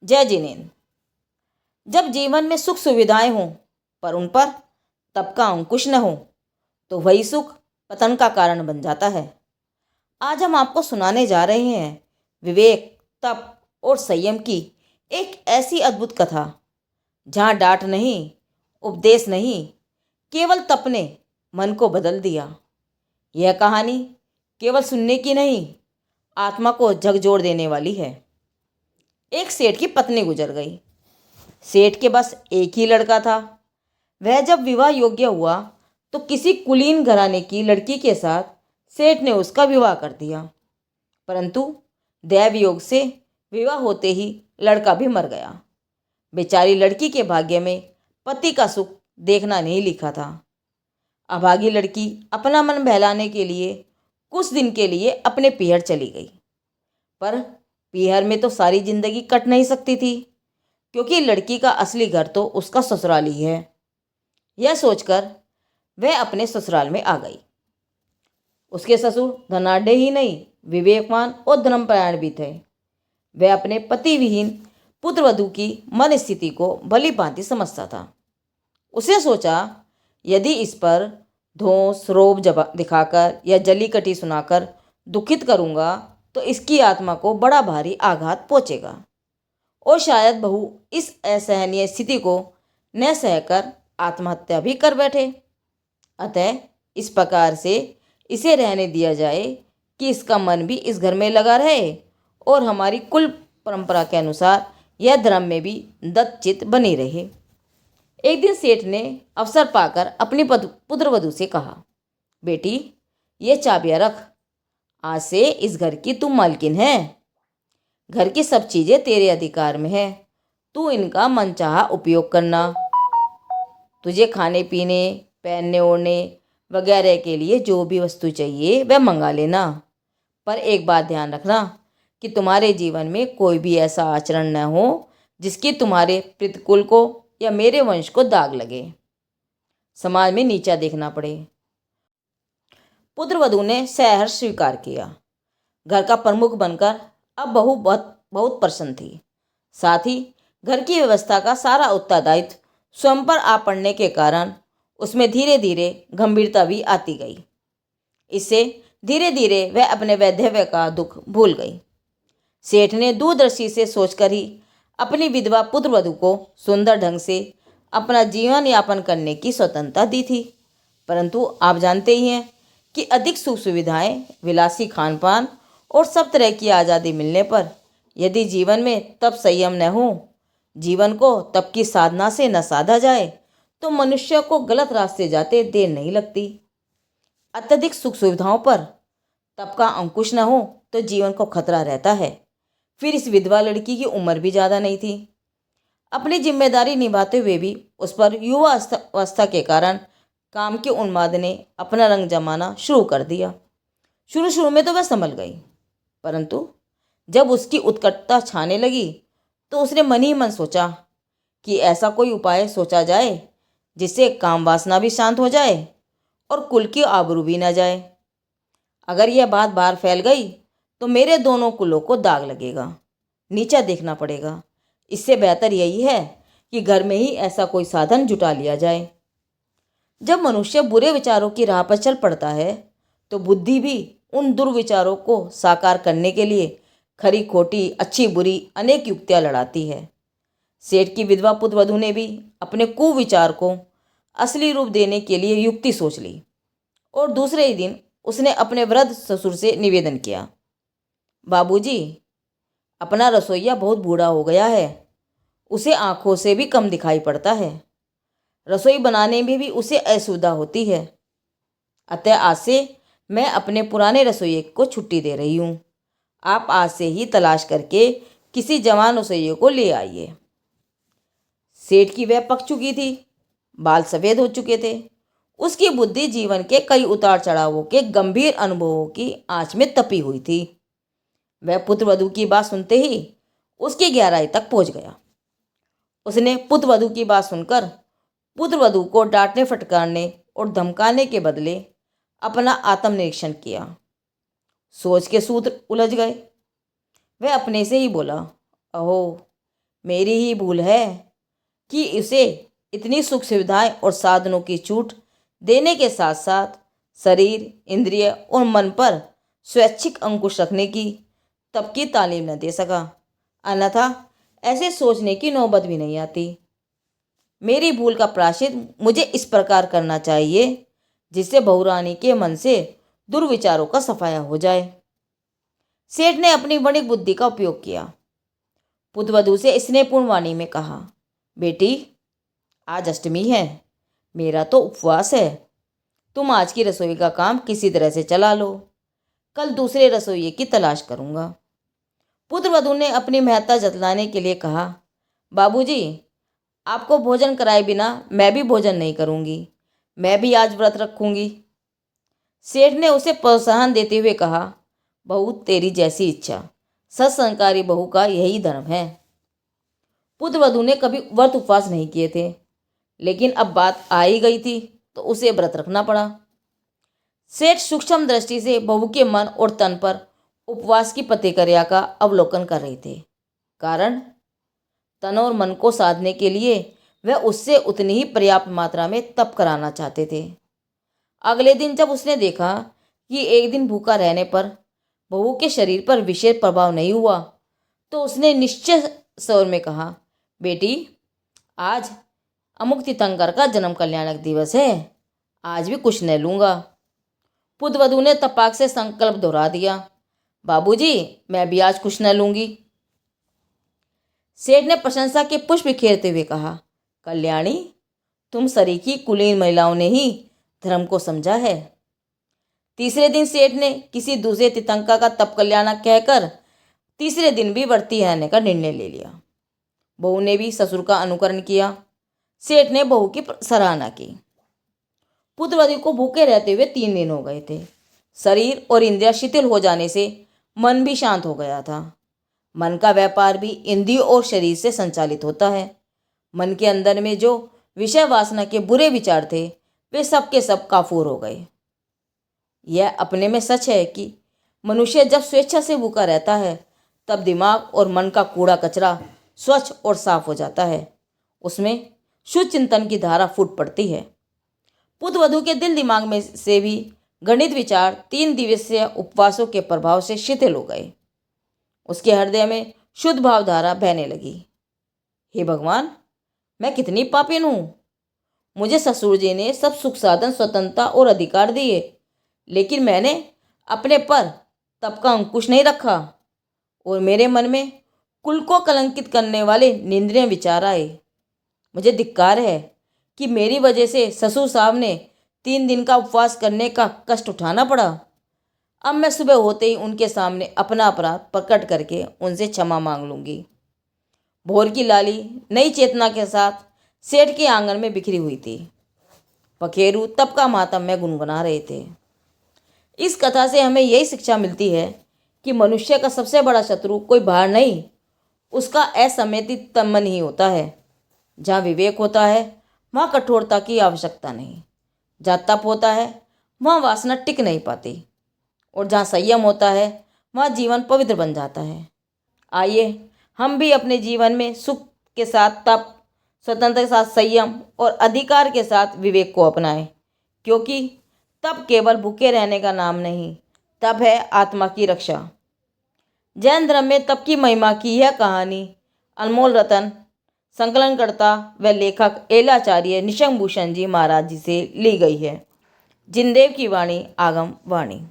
जय जिनेन्द्र। जब जीवन में सुख सुविधाएं हों पर उन पर तप का अंकुश न हो तो वही सुख पतन का कारण बन जाता है। आज हम आपको सुनाने जा रहे हैं विवेक, तप और संयम की एक ऐसी अद्भुत कथा जहाँ डांट नहीं, उपदेश नहीं, केवल तप ने मन को बदल दिया। यह कहानी केवल सुनने की नहीं, आत्मा को झकझोर देने वाली है। एक सेठ की पत्नी गुजर गई। सेठ के बस एक ही लड़का था। वह जब विवाह योग्य हुआ तो किसी कुलीन घराने की लड़की के साथ सेठ ने उसका विवाह कर दिया, परंतु दैव योग से विवाह होते ही लड़का भी मर गया। बेचारी लड़की के भाग्य में पति का सुख देखना नहीं लिखा था। अभागी लड़की अपना मन बहलाने के लिए कुछ दिन के लिए अपने पीहर चली गई, पर पीहर में तो सारी जिंदगी कट नहीं सकती थी, क्योंकि लड़की का असली घर तो उसका ससुराल ही है। यह सोचकर वह अपने ससुराल में आ गई। उसके ससुर धनाढ़ ही नहीं, विवेकवान और धर्मपरायण भी थे। वह अपने पति विहीन पुत्रवधू की मन स्थिति को भली भांति समझता था। उसे सोचा, यदि इस पर धोस रोब दिखाकर या जली कटी सुनाकर दुखित करूंगा तो इसकी आत्मा को बड़ा भारी आघात पहुंचेगा और शायद बहू इस असहनीय स्थिति को न सहकर आत्महत्या भी कर बैठे। अतः इस प्रकार से इसे रहने दिया जाए कि इसका मन भी इस घर में लगा रहे और हमारी कुल परंपरा के अनुसार यह धर्म में भी दत्तचित बनी रहे। एक दिन सेठ ने अवसर पाकर अपनी पुत्रवधू से कहा, बेटी, ये चाबियां रख। आज से इस घर की तू मालकिन है। घर की सब चीजें तेरे अधिकार में है। तू इनका मनचाहा उपयोग करना। तुझे खाने पीने, पहनने ओढ़ने वगैरह के लिए जो भी वस्तु चाहिए वह मंगा लेना, पर एक बात ध्यान रखना कि तुम्हारे जीवन में कोई भी ऐसा आचरण न हो जिसकी तुम्हारे प्रतिकुल को या मेरे वंश को दाग लगे, समाज में नीचा देखना पड़े। पुत्रवधू ने सहर्ष स्वीकार किया। घर का प्रमुख बनकर अब बहू बहुत बहुत प्रसन्न थी। साथ ही घर की व्यवस्था का सारा उत्तरदायित्व स्वयं पर आ पड़ने के कारण उसमें धीरे धीरे गंभीरता भी आती गई। इससे धीरे धीरे वह अपने वैधव्य का दुख भूल गई। सेठ ने दूरदर्शी से सोचकर ही अपनी विधवा पुत्रवधू को सुंदर ढंग से अपना जीवन यापन करने की स्वतंत्रता दी थी, परंतु आप जानते ही हैं कि अधिक सुख सुविधाएं, विलासी खान पान और सब तरह की आज़ादी मिलने पर यदि जीवन में तप संयम न हो, जीवन को तप की साधना से न साधा जाए तो मनुष्य को गलत रास्ते जाते देर नहीं लगती। अत्यधिक सुख सुविधाओं पर तप का अंकुश न हो तो जीवन को खतरा रहता है। फिर इस विधवा लड़की की उम्र भी ज़्यादा नहीं थी। अपनी जिम्मेदारी निभाते हुए भी उस पर युवा अवस्था के कारण काम के उन्माद ने अपना रंग जमाना शुरू कर दिया। शुरू शुरू में तो वह संभल गई, परंतु जब उसकी उत्कटता छाने लगी तो उसने मन ही मन सोचा कि ऐसा कोई उपाय सोचा जाए जिससे काम वासना भी शांत हो जाए और कुल की आबरू भी न जाए। अगर यह बात बाहर फैल गई तो मेरे दोनों कुलों को दाग लगेगा, नीचा देखना पड़ेगा। इससे बेहतर यही है कि घर में ही ऐसा कोई साधन जुटा लिया जाए। जब मनुष्य बुरे विचारों की राह पर चल पड़ता है तो बुद्धि भी उन दुर्विचारों को साकार करने के लिए खरी खोटी, अच्छी बुरी अनेक युक्तियां लड़ाती है। सेठ की विधवा पुत्रवधू ने भी अपने कुविचार को असली रूप देने के लिए युक्ति सोच ली और दूसरे ही दिन उसने अपने वृद्ध ससुर से निवेदन किया, बाबूजी, अपना रसोइया बहुत बूढ़ा हो गया है। उसे आंखों से भी कम दिखाई पड़ता है। रसोई बनाने में भी उसे असुविधा होती है। अतः आज से मैं अपने पुराने रसोइये को छुट्टी दे रही हूँ। आप आज से ही तलाश करके किसी जवान रसोइये को ले आइए। सेठ की वह पक चुकी थी, बाल सफ़ेद हो चुके थे। उसकी बुद्धि जीवन के कई उतार चढ़ावों के गंभीर अनुभवों की आंच में तपी हुई थी। वह पुत्रवधू की बात सुनते ही उसकी गहराई तक पहुंच गया। उसने पुत्रवधू की बात सुनकर पुत्रवधू को डांटने फटकारने और धमकाने के बदले अपना आत्मनिरीक्षण किया। सोच के सूत्र उलझ गए। वह अपने से ही बोला, अहो, मेरी ही भूल है कि उसे इतनी सुख सुविधाएं और साधनों की छूट देने के साथ साथ शरीर, इंद्रिय और मन पर स्वैच्छिक अंकुश रखने की तब की तालीम न दे सका। अन्यथा ऐसे सोचने की नौबत भी नहीं आती। मेरी भूल का प्रायश्चित मुझे इस प्रकार करना चाहिए जिससे बहुरानी के मन से दुर्विचारों का सफाया हो जाए। सेठ ने अपनी वणिक बुद्धि का उपयोग किया। पुत्रवधू से स्नेहपूर्ण वाणी में कहा, बेटी, आज अष्टमी है, मेरा तो उपवास है। तुम आज की रसोई का काम किसी तरह से चला लो, कल दूसरे रसोइये की तलाश करूंगा। पुत्रवधू ने अपनी महत्ता जतलाने के लिए कहा, बाबूजी, आपको भोजन कराए बिना मैं भी भोजन नहीं करूंगी, मैं भी आज व्रत रखूंगी। सेठ ने उसे प्रोत्साहन देते हुए कहा, बहू, तेरी जैसी इच्छा, सत्संस्कारी बहू का यही धर्म है। पुत्रवधू ने कभी व्रत उपवास नहीं किए थे, लेकिन अब बात आ ही गई थी तो उसे व्रत रखना पड़ा। सेठ सूक्ष्म दृष्टि से बहू के मन और तन पर उपवास की प्रतिक्रिया का अवलोकन कर रहे थे। कारण, तन और मन को साधने के लिए वह उससे उतनी ही पर्याप्त मात्रा में तप कराना चाहते थे। अगले दिन जब उसने देखा कि एक दिन भूखा रहने पर बहू के शरीर पर विशेष प्रभाव नहीं हुआ, तो उसने निश्चय स्वर में कहा, बेटी, आज अमुक तीर्थंकर का जन्म कल्याणक दिवस है, आज भी कुछ न लूँगा। पुत्रवधू ने तपाक से संकल्प दोहरा दिया, बाबूजी, मैं भी आज कुछ न लूँगी। सेठ ने प्रशंसा के पुष्प बिखेरते हुए कहा, कल्याणी, तुम सरीखी कुलीन महिलाओं ने ही धर्म को समझा है। तीसरे दिन सेठ ने किसी दूसरे तीर्थंकर का तप कल्याणक कहकर तीसरे दिन भी व्रती रहने का निर्णय ले लिया। बहू ने भी ससुर का अनुकरण किया। सेठ ने बहू की सराहना की। पुत्रवधू को भूखे रहते हुए 3 दिन हो गए थे। शरीर और इंद्रियां शिथिल हो जाने से मन भी शांत हो गया था। मन का व्यापार भी इंद्रियों और शरीर से संचालित होता है। मन के अंदर में जो विषय वासना के बुरे विचार थे, वे सब के सब काफूर हो गए। यह अपने में सच है कि मनुष्य जब स्वेच्छा से भूखा रहता है, तब दिमाग और मन का कूड़ा कचरा स्वच्छ और साफ हो जाता है। उसमें शुद्ध चिंतन की धारा फूट पड़ती है। पुत्रवधू के दिल दिमाग में से भी गणित विचार 3 दिवसीय उपवासों के प्रभाव से शिथिल हो गए। उसके हृदय में शुद्ध भावधारा बहने लगी। हे भगवान, मैं कितनी पापीन हूँ। मुझे ससुर जी ने सब सुख साधन, स्वतंत्रता और अधिकार दिए, लेकिन मैंने अपने पर तप का अंकुश नहीं रखा और मेरे मन में कुल को कलंकित करने वाले निंदनीय विचार आए। मुझे धिक्कार है कि मेरी वजह से ससुर साहब ने 3 दिन का उपवास करने का कष्ट उठाना पड़ा। अब मैं सुबह होते ही उनके सामने अपना अपराध प्रकट करके उनसे क्षमा मांग लूँगी। भोर की लाली नई चेतना के साथ सेठ के आंगन में बिखरी हुई थी। पखेरू तप का मातम्य गुनगुना रहे थे। इस कथा से हमें यही शिक्षा मिलती है कि मनुष्य का सबसे बड़ा शत्रु कोई बाहर नहीं, उसका असंयमित मन ही होता है। जहाँ विवेक होता है, वहाँ कठोरता की आवश्यकता नहीं। जहाँ तप होता है, वहाँ वासना टिक नहीं पाती, और जहाँ संयम होता है, वहाँ जीवन पवित्र बन जाता है। आइए हम भी अपने जीवन में सुख के साथ तप, स्वतंत्रता के साथ संयम और अधिकार के साथ विवेक को अपनाएं, क्योंकि तप केवल भूखे रहने का नाम नहीं, तप है आत्मा की रक्षा। जैन धर्म में तप की महिमा की यह कहानी अनमोल रतन संकलनकर्ता व लेखक एलाचार्य निशंक भूषण जी महाराज जी से ली गई है। जिनदेव की वाणी, आगम वाणी।